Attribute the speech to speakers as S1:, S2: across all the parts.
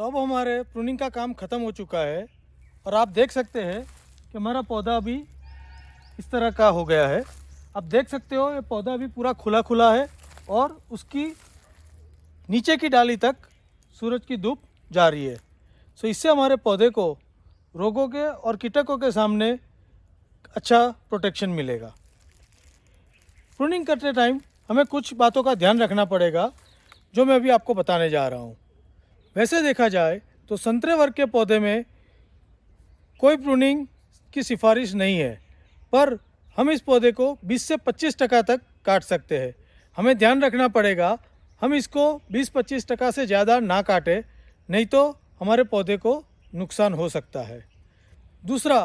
S1: अब हमारे प्रूनिंग का काम ख़त्म हो चुका है और आप देख सकते हैं कि हमारा पौधा अभी इस तरह का हो गया है। आप देख सकते हो ये पौधा अभी पूरा खुला खुला है और उसकी नीचे की डाली तक सूरज की धूप जा रही है। सो इससे हमारे पौधे को रोगों के और कीटकों के सामने अच्छा प्रोटेक्शन मिलेगा। प्रूनिंग करते टाइम हमें कुछ बातों का ध्यान रखना पड़ेगा जो मैं अभी आपको बताने जा रहा हूँ। वैसे देखा जाए तो संतरे वर्ग के पौधे में कोई प्रूनिंग की सिफारिश नहीं है, पर हम इस पौधे को 20 से 25% तक काट सकते हैं। हमें ध्यान रखना पड़ेगा हम इसको 20-25% से ज़्यादा ना काटें, नहीं तो हमारे पौधे को नुकसान हो सकता है। दूसरा,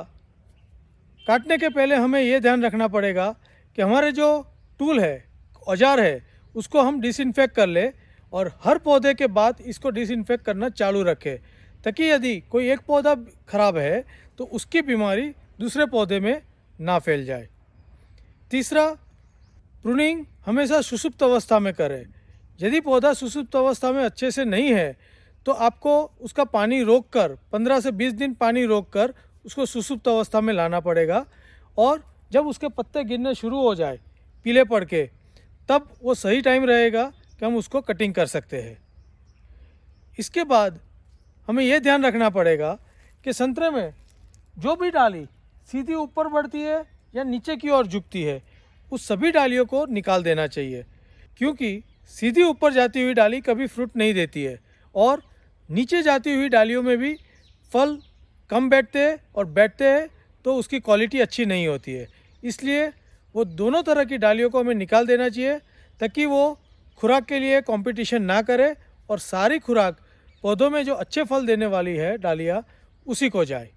S1: काटने के पहले हमें ये ध्यान रखना पड़ेगा कि हमारे जो टूल है, औजार है, उसको हम डिसइंफेक्ट कर ले और हर पौधे के बाद इसको डिसइंफेक्ट करना चालू रखें, ताकि यदि कोई एक पौधा खराब है तो उसकी बीमारी दूसरे पौधे में ना फैल जाए। तीसरा, प्रूनिंग हमेशा सुषुप्त अवस्था में करें। यदि पौधा सुषुप्त अवस्था में अच्छे से नहीं है तो आपको उसका पानी रोककर 15 से 20 दिन पानी रोककर उसको सुषुप्त अवस्था में लाना पड़ेगा, और जब उसके पत्ते गिरने शुरू हो जाए पीले पड़ के, तब वो सही टाइम रहेगा कि हम उसको कटिंग कर सकते हैं। इसके बाद हमें यह ध्यान रखना पड़ेगा कि संतरे में जो भी डाली सीधी ऊपर बढ़ती है या नीचे की ओर झुकती है, उस सभी डालियों को निकाल देना चाहिए, क्योंकि सीधी ऊपर जाती हुई डाली कभी फ्रूट नहीं देती है और नीचे जाती हुई डालियों में भी फल कम बैठते हैं, और बैठते हैं तो उसकी क्वालिटी अच्छी नहीं होती है। इसलिए वो दोनों तरह की डालियों को हमें निकाल देना चाहिए, ताकि वो खुराक के लिए कंपटीशन ना करे और सारी खुराक पौधों में जो अच्छे फल देने वाली है डालियाँ, उसी को जाए।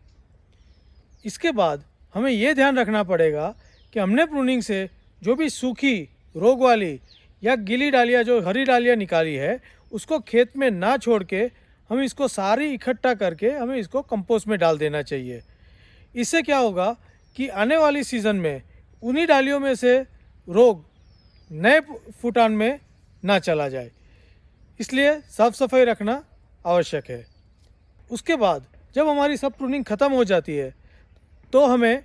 S1: इसके बाद हमें ये ध्यान रखना पड़ेगा कि हमने प्रूनिंग से जो भी सूखी, रोग वाली या गीली डालियाँ, जो हरी डालियाँ निकाली है, उसको खेत में ना छोड़ के हम इसको सारी इकट्ठा करके हमें इसको कंपोस्ट में डाल देना चाहिए। इससे क्या होगा कि आने वाली सीज़न में उन्हीं डालियों में से रोग नए फूटान में ना चला जाए, इसलिए साफ़ सफाई रखना आवश्यक है। उसके बाद जब हमारी सब प्रूनिंग ख़त्म हो जाती है तो हमें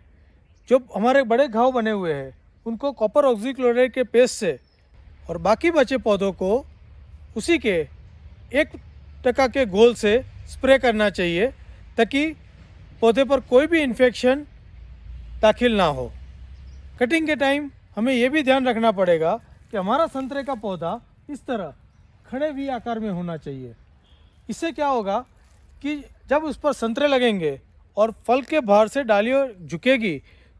S1: जो हमारे बड़े घाव बने हुए हैं उनको कॉपर ऑक्सीक्लोराइड के पेस्ट से और बाकी बचे पौधों को उसी के 1% के घोल से स्प्रे करना चाहिए, ताकि पौधे पर कोई भी इन्फेक्शन दाखिल ना हो। कटिंग के टाइम हमें यह भी ध्यान रखना पड़ेगा कि हमारा संतरे का पौधा इस तरह खड़े वी आकार में होना चाहिए। इससे क्या होगा कि जब उस पर संतरे लगेंगे और फल के बाहर से डालियाँ झुकेगी,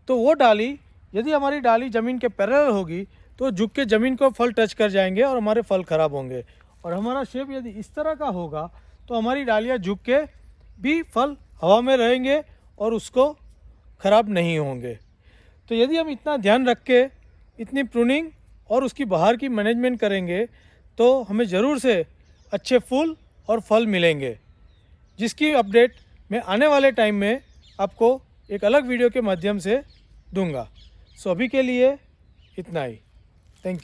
S1: तो वो डाली, यदि हमारी डाली ज़मीन के पैरेलल होगी तो झुक के ज़मीन को फल टच कर जाएंगे और हमारे फल ख़राब होंगे। और हमारा शेप यदि इस तरह का होगा तो हमारी डालियाँ झुक के भी फल हवा में रहेंगे और उसको ख़राब नहीं होंगे। तो यदि हम इतना ध्यान रख के इतनी प्रूनिंग और उसकी बाहर की मैनेजमेंट करेंगे तो हमें ज़रूर से अच्छे फूल और फल मिलेंगे, जिसकी अपडेट मैं आने वाले टाइम में आपको एक अलग वीडियो के माध्यम से दूंगा। सो अभी के लिए इतना ही।